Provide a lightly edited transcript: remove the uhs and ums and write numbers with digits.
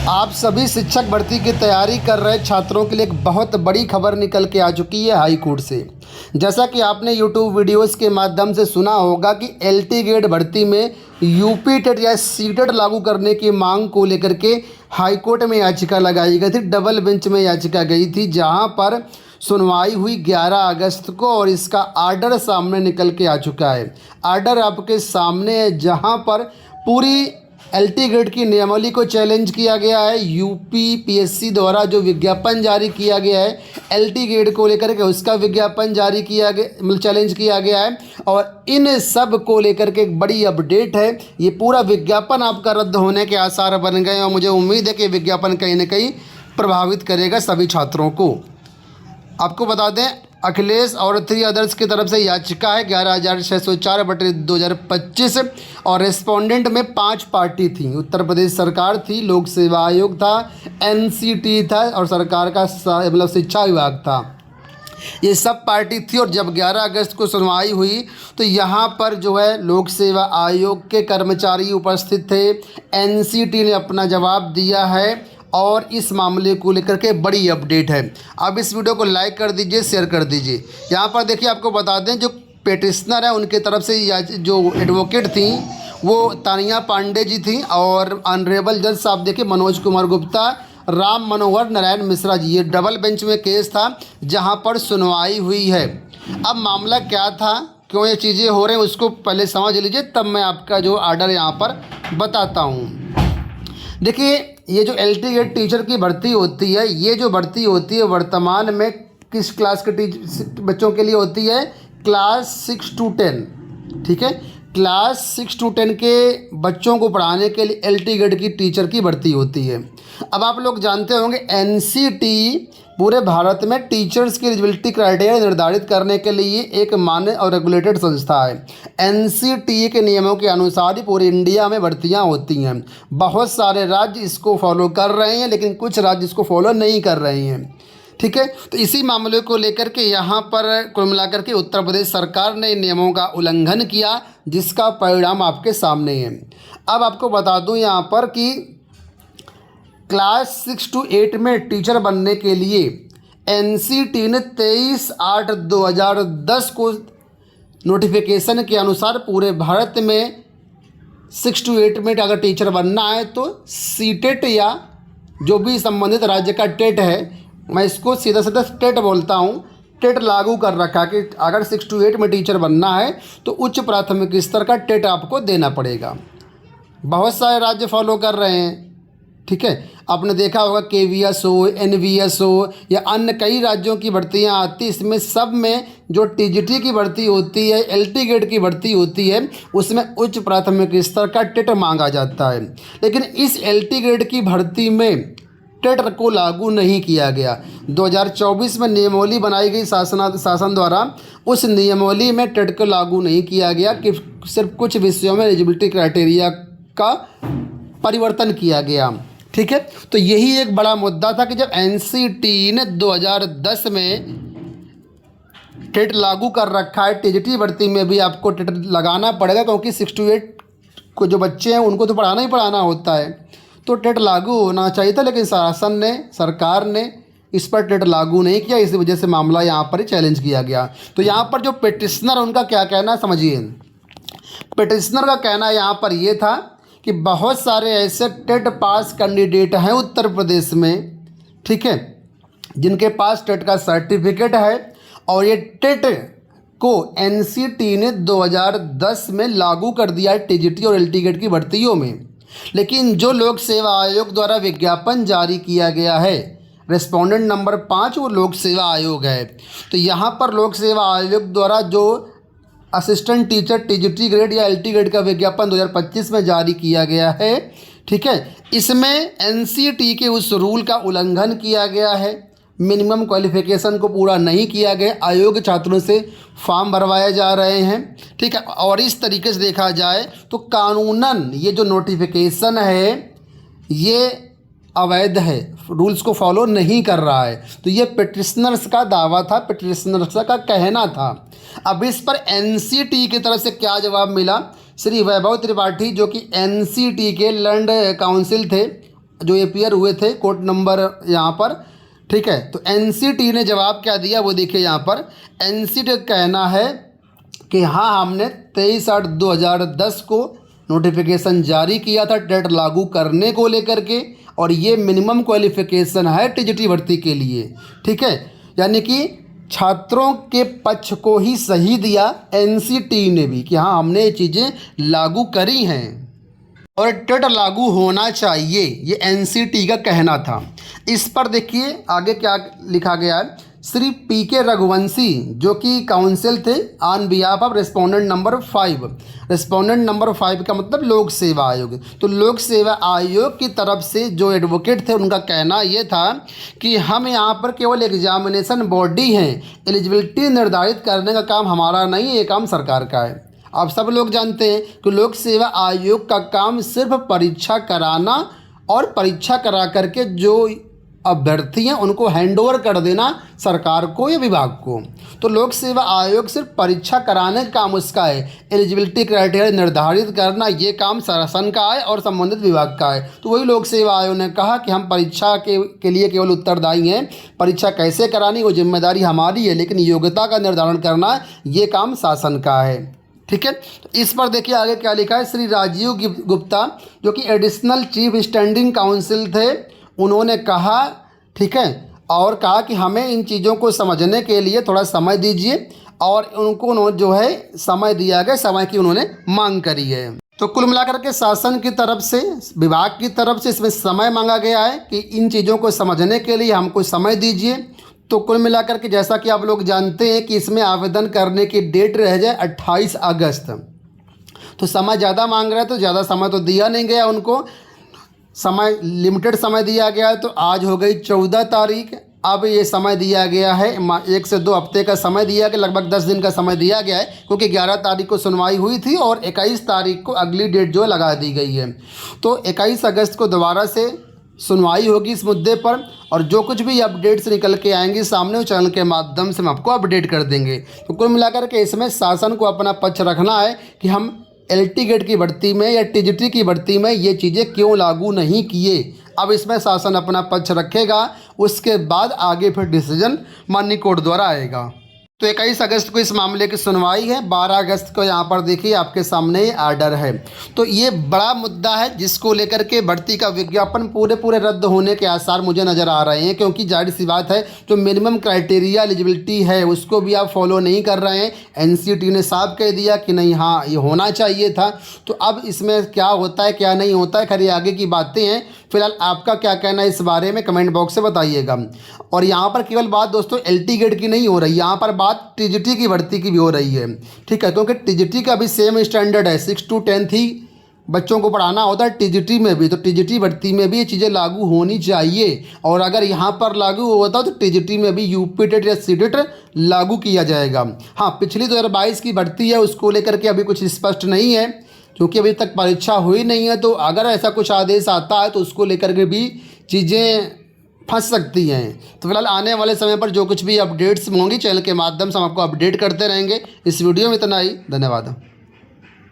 आप सभी शिक्षक भर्ती की तैयारी कर रहे छात्रों के लिए एक बहुत बड़ी खबर निकल के आ चुकी है हाई कोर्ट से। जैसा कि आपने यूट्यूब वीडियोस के माध्यम से सुना होगा कि एलटी ग्रेड भर्ती में यूपी टेट या सीटेट लागू करने की मांग को लेकर के हाई कोर्ट में याचिका लगाई गई थी। डबल बेंच में याचिका गई थी, जहां पर सुनवाई हुई 11 अगस्त को और इसका आर्डर सामने निकल के आ चुका है। आर्डर आपके सामने है, जहां पर पूरी एलटी ग्रेड की नियमावली को चैलेंज किया गया है। यूपी पीएससी द्वारा जो विज्ञापन जारी किया गया है एलटी ग्रेड को लेकर के, उसका विज्ञापन जारी किया गया, मतलब चैलेंज किया गया है। और इन सब को लेकर के एक बड़ी अपडेट है। ये पूरा विज्ञापन आपका रद्द होने के आसार बन गए और मुझे उम्मीद है कि विज्ञापन कहीं ना कहीं प्रभावित करेगा सभी छात्रों को। आपको बता दें, अखिलेश और 3 अदर्स की तरफ से याचिका है 11,604/2025 और रेस्पोंडेंट में 5 पार्टी थी। उत्तर प्रदेश सरकार थी, लोक सेवा आयोग था, एनसीटी था और सरकार का मतलब शिक्षा विभाग था। ये सब पार्टी थी और जब 11 अगस्त को सुनवाई हुई तो यहाँ पर जो है लोक सेवा आयोग के कर्मचारी उपस्थित थे। एनसीटी ने अपना जवाब दिया है और इस मामले को लेकर के बड़ी अपडेट है। आप इस वीडियो को लाइक कर दीजिए, शेयर कर दीजिए। यहाँ पर देखिए, आपको बता दें जो पेटिशनर है उनके तरफ से जो एडवोकेट थी वो तानिया पांडे जी थी और ऑनरेबल जज साहब देखिए मनोज कुमार गुप्ता, राम मनोहर नारायण मिश्रा जी। ये डबल बेंच में केस था जहाँ पर सुनवाई हुई है। अब मामला क्या था, क्यों ये चीज़ें हो रही हैं, उसको पहले समझ लीजिए, तब मैं आपका जो आर्डर यहाँ पर बताता हूँ। देखिए, ये जो एलटी ग्रेड टीचर की भर्ती होती है, ये जो भर्ती होती है वर्तमान में किस क्लास के बच्चों के लिए होती है? Class 6 to 10। ठीक है, क्लास 6 to 10 के बच्चों को पढ़ाने के लिए एलटी ग्रेड की टीचर की भर्ती होती है। अब आप लोग जानते होंगे एनसीटी पूरे भारत में टीचर्स की एलिजिबिलिटी क्राइटेरिया निर्धारित करने के लिए एक मान्य और रेगुलेटेड संस्था है। एनसीटी के नियमों के अनुसार ही पूरे इंडिया में भर्तियां होती हैं। बहुत सारे राज्य इसको फॉलो कर रहे हैं, लेकिन कुछ राज्य इसको फॉलो नहीं कर रहे हैं। ठीक है, तो इसी मामले को लेकर के यहाँ पर कुल मिलाकर के उत्तर प्रदेश सरकार ने नियमों का उल्लंघन किया, जिसका परिणाम आपके सामने है। अब आपको बता दूँ यहाँ पर कि क्लास 6 to 8 में टीचर बनने के लिए एनसीटी ने 23/8/2010 को नोटिफिकेशन के अनुसार पूरे भारत में 6 to 8 में अगर टीचर बनना है तो सीटेट या जो भी संबंधित राज्य का टेट है, मैं इसको सीधा सीधा टेट बोलता हूँ, टेट लागू कर रखा कि अगर 6 to 8 में टीचर बनना है तो उच्च प्राथमिक स्तर का टेट आपको देना पड़ेगा। बहुत सारे राज्य फॉलो कर रहे हैं। ठीक है, आपने देखा होगा केवीएस हो, एनवीएस हो या अन्य कई राज्यों की भर्तियां आती, इसमें सब में जो टीजीटी की भर्ती होती है, एलटी ग्रेड की भर्ती होती है, उसमें उच्च प्राथमिक स्तर का टेट मांगा जाता है। लेकिन इस एलटी ग्रेड की भर्ती में टेट को लागू नहीं किया गया। 2024 में नियमावली बनाई गई शासन द्वारा, उस नियमावली में टेट को लागू नहीं किया गया कि सिर्फ कुछ विषयों में एलिजिबिलिटी क्राइटेरिया का परिवर्तन किया गया। ठीक है, तो यही एक बड़ा मुद्दा था कि जब एनसीटी ने 2010 में टेट लागू कर रखा है, टीजीटी भर्ती में भी आपको टेट लगाना पड़ेगा, क्योंकि 6 to 8 को जो बच्चे हैं उनको तो पढ़ाना ही पढ़ाना होता है, तो टेट लागू होना चाहिए था। लेकिन सरकार ने इस पर टेट लागू नहीं किया, इसी वजह से मामला यहाँ पर ही चैलेंज किया गया। तो यहाँ पर जो पिटिशनर उनका क्या कहना है समझिए। पिटिशनर का कहना यहाँ पर यह था कि बहुत सारे ऐसे टेट पास कैंडिडेट हैं उत्तर प्रदेश में, ठीक है, जिनके पास टेट का सर्टिफिकेट है और ये टेट को एनसीटी ने 2010 में लागू कर दिया है टीजीटी और एलटी ग्रेड की भर्तियों में। लेकिन जो लोक सेवा आयोग द्वारा विज्ञापन जारी किया गया है, रेस्पोंडेंट नंबर 5, वो लोक सेवा आयोग है। तो यहाँ पर लोक सेवा आयोग द्वारा जो असिस्टेंट टीचर टीजीटी ग्रेड या एलटी ग्रेड का विज्ञापन 2025 में जारी किया गया है, ठीक है, इसमें एनसीटी के उस रूल का उल्लंघन किया गया है। मिनिमम क्वालिफिकेशन को पूरा नहीं किया गया, अयोग्य छात्रों से फॉर्म भरवाए जा रहे हैं। ठीक है, और इस तरीके से देखा जाए तो कानूनन ये जो नोटिफिकेशन है ये अवैध है, रूल्स को फॉलो नहीं कर रहा है। तो ये पिटिशनर्स का दावा था, पिटिशनर्स का कहना था। अब इस पर एनसीटी की तरफ से क्या जवाब मिला? श्री वैभव त्रिपाठी जो कि एनसीटी के लर्नड काउंसिल थे, जो अपियर हुए थे कोड नंबर यहाँ पर, ठीक है। तो एनसीटी ने जवाब क्या दिया वो देखिए यहाँ पर। एनसीटी का कहना है कि हाँ, हमने 23/8/2010 को नोटिफिकेशन जारी किया था टेट लागू करने को लेकर के, और ये मिनिमम क्वालिफिकेशन है टीजीटी भर्ती के लिए, ठीक है। यानी कि छात्रों के पक्ष को ही सही दिया एनसीटी ने भी कि हाँ, हमने ये चीज़ें लागू करी हैं और टेट लागू होना चाहिए, ये एनसीटी का कहना था। इस पर देखिए आगे क्या लिखा गया है। श्री पीके रघुवंशी जो कि काउंसिल थे on behalf of respondent number 5। Respondent number 5 का मतलब लोक सेवा आयोग। तो लोक सेवा आयोग की तरफ से जो एडवोकेट थे उनका कहना ये था कि हम यहाँ पर केवल एग्जामिनेशन बॉडी हैं, एलिजिबिलिटी निर्धारित करने का काम हमारा नहीं है, ये काम सरकार का है। आप सब लोग जानते हैं कि लोक सेवा आयोग का काम सिर्फ परीक्षा कराना और परीक्षा करा करके जो अभ्यर्थी हैं उनको हैंडओवर कर देना सरकार को या विभाग को। तो लोक सेवा आयोग सिर्फ परीक्षा कराने का काम उसका है, एलिजिबिलिटी क्राइटेरिया निर्धारित करना ये काम शासन का है और संबंधित विभाग का है। तो वही लोक सेवा आयोग ने कहा कि हम परीक्षा के लिए केवल उत्तरदायी हैं, परीक्षा कैसे करानी वो जिम्मेदारी हमारी है, लेकिन योग्यता का निर्धारण करना ये काम शासन का है, ठीक है। तो इस पर देखिए आगे क्या लिखा है। श्री राजीव गुप्ता जो कि एडिशनल चीफ स्टैंडिंग काउंसिल थे, उन्होंने कहा, ठीक है, और कहा कि हमें इन चीज़ों को समझने के लिए थोड़ा समय दीजिए, और उनको जो है समय दिया गया, समय की उन्होंने मांग करी है। तो कुल मिलाकर के शासन की तरफ से, विभाग की तरफ से इसमें समय मांगा गया है कि इन चीज़ों को समझने के लिए हमको समय दीजिए। तो कुल मिलाकर के जैसा कि आप लोग जानते हैं कि इसमें आवेदन करने की डेट रह जाए 28 अगस्त। तो समय ज़्यादा मांग रहा है, तो ज़्यादा समय तो दिया नहीं गया उनको, समय लिमिटेड समय दिया गया है। तो आज हो गई 14 तारीख, अब ये समय दिया गया है 1 से 2 हफ्ते का समय दिया गया, लगभग 10 दिन का समय दिया गया है, क्योंकि 11 तारीख को सुनवाई हुई थी और 21 तारीख को अगली डेट जो है लगा दी गई है। तो 21 अगस्त को दोबारा से सुनवाई होगी इस मुद्दे पर, और जो कुछ भी अपडेट्स निकल के आएंगी सामने, उस चैनल के माध्यम से हम आपको अपडेट कर देंगे। तो कुल मिलाकर के इसमें शासन को अपना पक्ष रखना है कि हम एलटी गेट की भर्ती में या टीजीटी की भर्ती में ये चीज़ें क्यों लागू नहीं किए। अब इसमें शासन अपना पक्ष रखेगा, उसके बाद आगे फिर डिसीजन माननीय कोर्ट द्वारा आएगा। तो 21 अगस्त को इस मामले की सुनवाई है, 12 अगस्त को यहाँ पर देखिए आपके सामने आर्डर है। तो ये बड़ा मुद्दा है जिसको लेकर के भर्ती का विज्ञापन पूरे रद्द होने के आसार मुझे नज़र आ रहे हैं, क्योंकि जाहिर सी बात है जो मिनिमम क्राइटेरिया एलिजिबिलिटी है उसको भी आप फॉलो नहीं कर रहे हैं। एनसीटी ने साफ कह दिया कि नहीं, हाँ ये होना चाहिए था। तो अब इसमें क्या होता है क्या नहीं होता है, खैर आगे की बातें हैं। फिलहाल आपका क्या कहना है इस बारे में कमेंट बॉक्स से बताइएगा। और यहाँ पर केवल बात दोस्तों एलटी गेट की नहीं हो रही, यहाँ पर बात टीजीटी की भर्ती की भी हो रही है, ठीक है, क्योंकि टीजीटी का भी सेम स्टैंडर्ड है, 6 to 10 ही बच्चों को पढ़ाना होता है टीजीटी में भी। तो टीजीटी भर्ती में भी ये चीज़ें लागू होनी चाहिए, और अगर यहाँ पर लागू होता तो टीजीटी में भी यूपी टेट या सीटेट लागू किया जाएगा। हाँ, पिछली 2022 की भर्ती है उसको लेकर के अभी कुछ स्पष्ट नहीं है, क्योंकि अभी तक परीक्षा हुई नहीं है। तो अगर ऐसा कुछ आदेश आता है तो उसको लेकर के भी चीज़ें फंस सकती हैं। तो फिलहाल आने वाले समय पर जो कुछ भी अपडेट्स होंगी चैनल के माध्यम से हम आपको अपडेट करते रहेंगे। इस वीडियो में इतना ही, धन्यवाद।